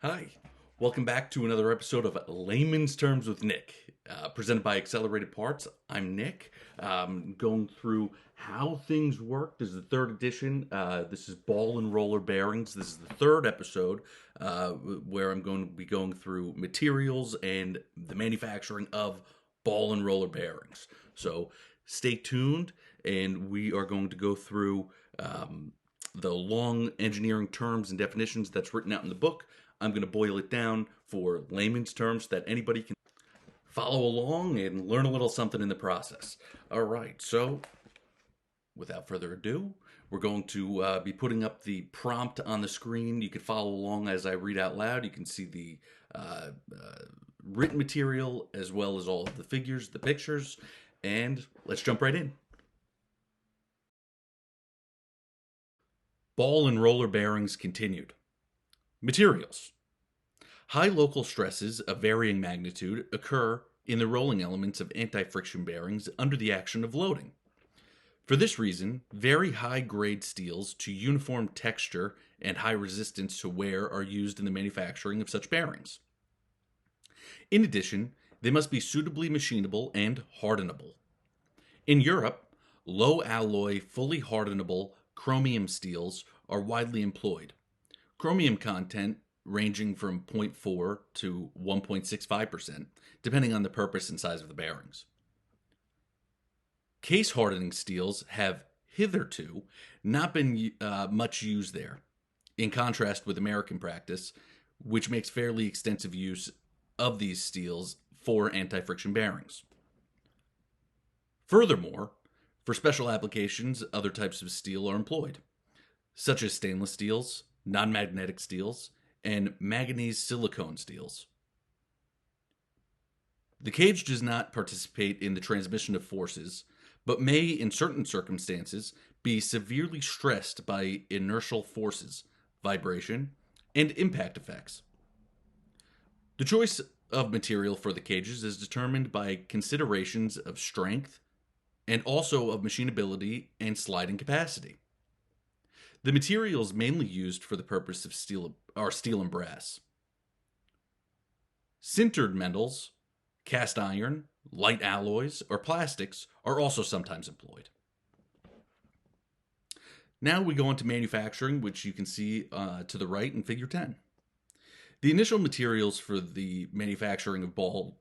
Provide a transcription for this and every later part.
Hi, welcome back to another episode of Layman's Terms with Nick, presented by Accelerated Parts. I'm Nick, going through how things work. This is the third edition. This is ball and roller bearings. This is the third episode where I'm going to be going through materials and the manufacturing of ball and roller bearings. So stay tuned, and we are going to go through the long engineering terms and definitions that's written out in the book. I'm going to boil it down for layman's terms that anybody can follow along and learn a little something in the process. All right, so without further ado, we're going to be putting up the prompt on the screen. You can follow along as I read out loud. You can see the written material as well as all of the figures, the pictures, and let's jump right in. Ball and roller bearings continued. Materials. High local stresses of varying magnitude occur in the rolling elements of anti-friction bearings under the action of loading. For this reason, very high-grade steels to uniform texture and high resistance to wear are used in the manufacturing of such bearings. In addition, they must be suitably machinable and hardenable. In Europe, low alloy, fully hardenable chromium steels are widely employed. Chromium content ranging from 0.4 to 1.65%, depending on the purpose and size of the bearings. Case hardening steels have hitherto not been much used there, in contrast with American practice, which makes fairly extensive use of these steels for anti-friction bearings. Furthermore, for special applications, other types of steel are employed, such as stainless steels, non-magnetic steels, and manganese silicone steels. The cage does not participate in the transmission of forces, but may, in certain circumstances, be severely stressed by inertial forces, vibration, and impact effects. The choice of material for the cages is determined by considerations of strength and also of machinability and sliding capacity. The materials mainly used for the purpose of steel are steel and brass. Sintered metals, cast iron, light alloys, or plastics are also sometimes employed. Now we go on to manufacturing, which you can see to the right in Figure 10. The initial materials for the manufacturing of ball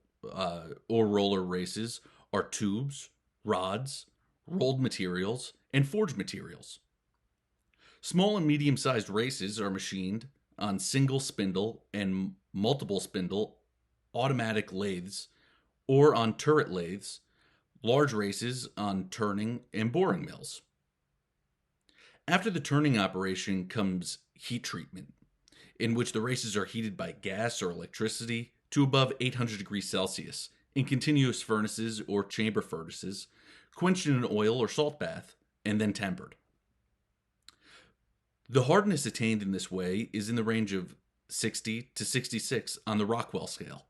or roller races are tubes, rods, rolled materials, and forged materials. Small and medium-sized races are machined on single spindle and multiple spindle automatic lathes or on turret lathes, large races on turning and boring mills. After the turning operation comes heat treatment, in which the races are heated by gas or electricity to above 800 degrees Celsius in continuous furnaces or chamber furnaces, quenched in an oil or salt bath, and then tempered. The hardness attained in this way is in the range of 60 to 66 on the Rockwell scale.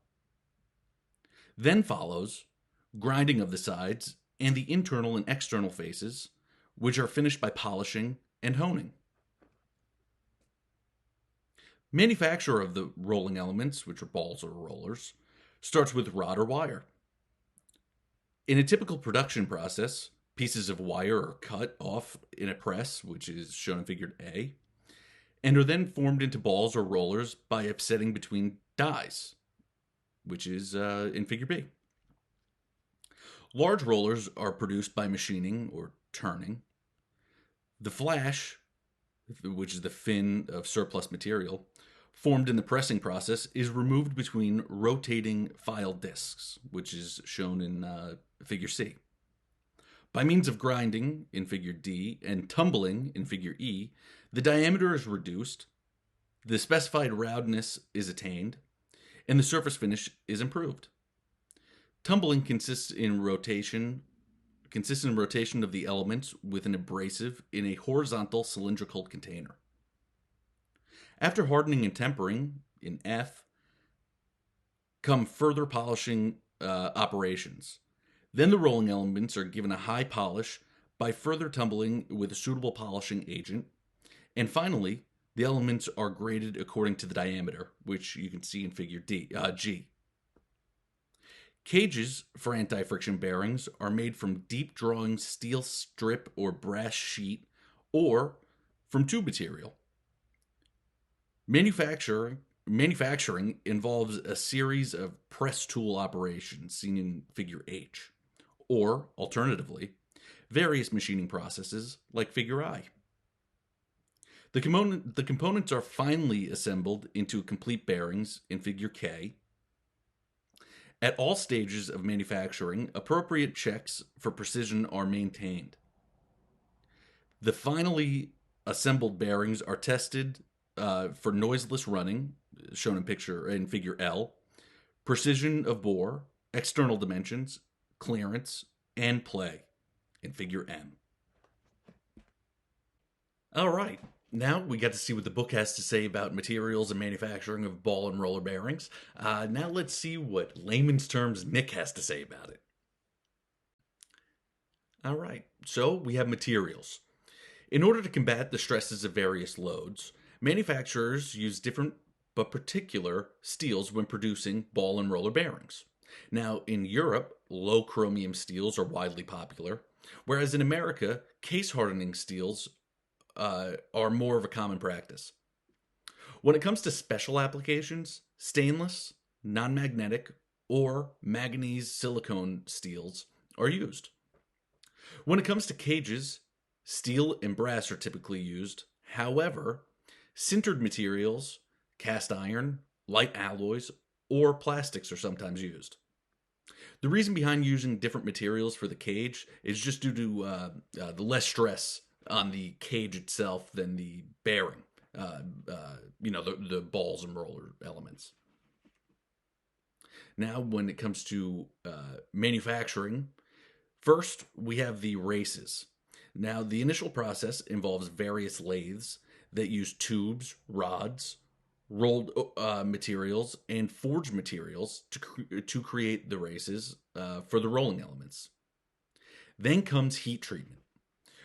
Then follows grinding of the sides and the internal and external faces, which are finished by polishing and honing. Manufacture of the rolling elements, which are balls or rollers, starts with rod or wire. In a typical production process, pieces of wire are cut off in a press, which is shown in Figure A, and are then formed into balls or rollers by upsetting between dies, which is in Figure B. Large rollers are produced by machining or turning. The flash, which is the fin of surplus material, formed in the pressing process, is removed between rotating file discs, which is shown in Figure C. By means of grinding in Figure D and tumbling in Figure E, the diameter is reduced, the specified roundness is attained, and the surface finish is improved. Tumbling consists in rotation of the elements with an abrasive in a horizontal cylindrical container. After hardening and tempering in F, come further polishing operations. Then the rolling elements are given a high polish by further tumbling with a suitable polishing agent. And finally, The elements are graded according to the diameter, which you can see in G. Cages for anti-friction bearings are made from deep drawing steel strip or brass sheet or from tube material. Manufacturing involves a series of press tool operations seen in figure H, or alternatively, various machining processes like figure I. The components are finally assembled into complete bearings in figure K. At all stages of manufacturing, appropriate checks for precision are maintained. The finally assembled bearings are tested for noiseless running, shown in figure L, precision of bore, external dimensions, clearance, and play in figure M. All right. Now we got to see what the book has to say about materials and manufacturing of ball and roller bearings. Now let's see what layman's terms Nick has to say about it. All right. So we have materials. In order to combat the stresses of various loads, manufacturers use different but particular steels when producing ball and roller bearings. Now, in Europe, low chromium steels are widely popular, whereas in America, case hardening steels are more of a common practice. When it comes to special applications, stainless, non magnetic, or manganese silicone steels are used. When it comes to cages, steel and brass are typically used. However, sintered materials, cast iron, light alloys, or plastics are sometimes used. The reason behind using different materials for the cage is just due to the less stress on the cage itself than the bearing, the balls and roller elements. Now, when it comes to manufacturing, first we have the races. Now, the initial process involves various lathes that use tubes, rods, rolled materials, and forged materials to create the races for the rolling elements. Then comes heat treatment,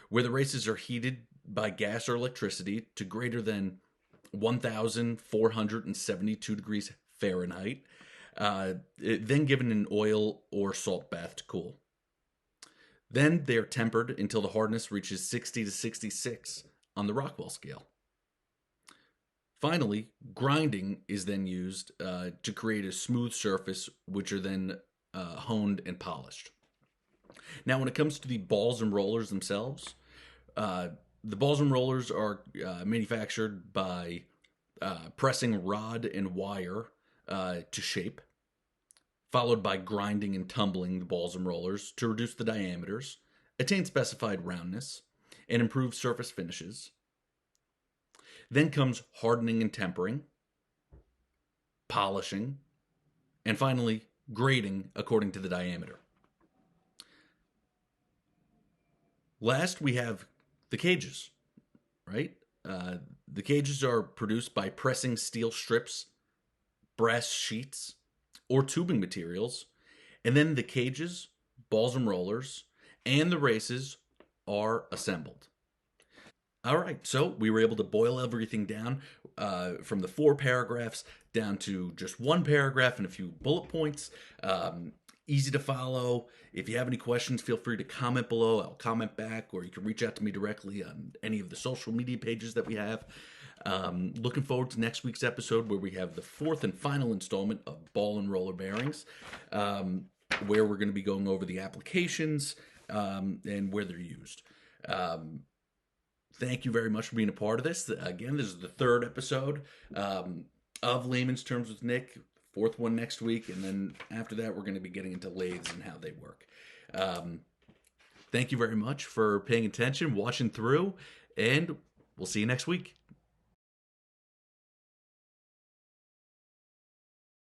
where the races are heated by gas or electricity to greater than 1,472 degrees Fahrenheit, then given an oil or salt bath to cool. Then they are tempered until the hardness reaches 60 to 66 on the Rockwell scale. Finally, grinding is then used to create a smooth surface, which are then honed and polished. Now, when it comes to the balls and rollers themselves, the balls and rollers are manufactured by pressing rod and wire to shape, followed by grinding and tumbling the balls and rollers to reduce the diameters, attain specified roundness, and improve surface finishes. Then comes hardening and tempering, polishing, and finally grading according to the diameter. Last, we have the cages, right? The cages are produced by pressing steel strips, brass sheets, or tubing materials, and then the cages, balls and rollers, and the races are assembled. All right, so we were able to boil everything down from the 4 paragraphs down to just 1 paragraph and a few bullet points. Easy to follow. If you have any questions, feel free to comment below. I'll comment back, or you can reach out to me directly on any of the social media pages that we have. Looking forward to next week's episode where we have the 4th and final installment of Ball and Roller Bearings, where we're going to be going over the applications and where they're used. Thank you very much for being a part of this. Again, this is the 3rd episode of Layman's Terms with Nick. 4th one next week, and then after that, we're going to be getting into lathes and how they work. Thank you very much for paying attention, watching through, and we'll see you next week.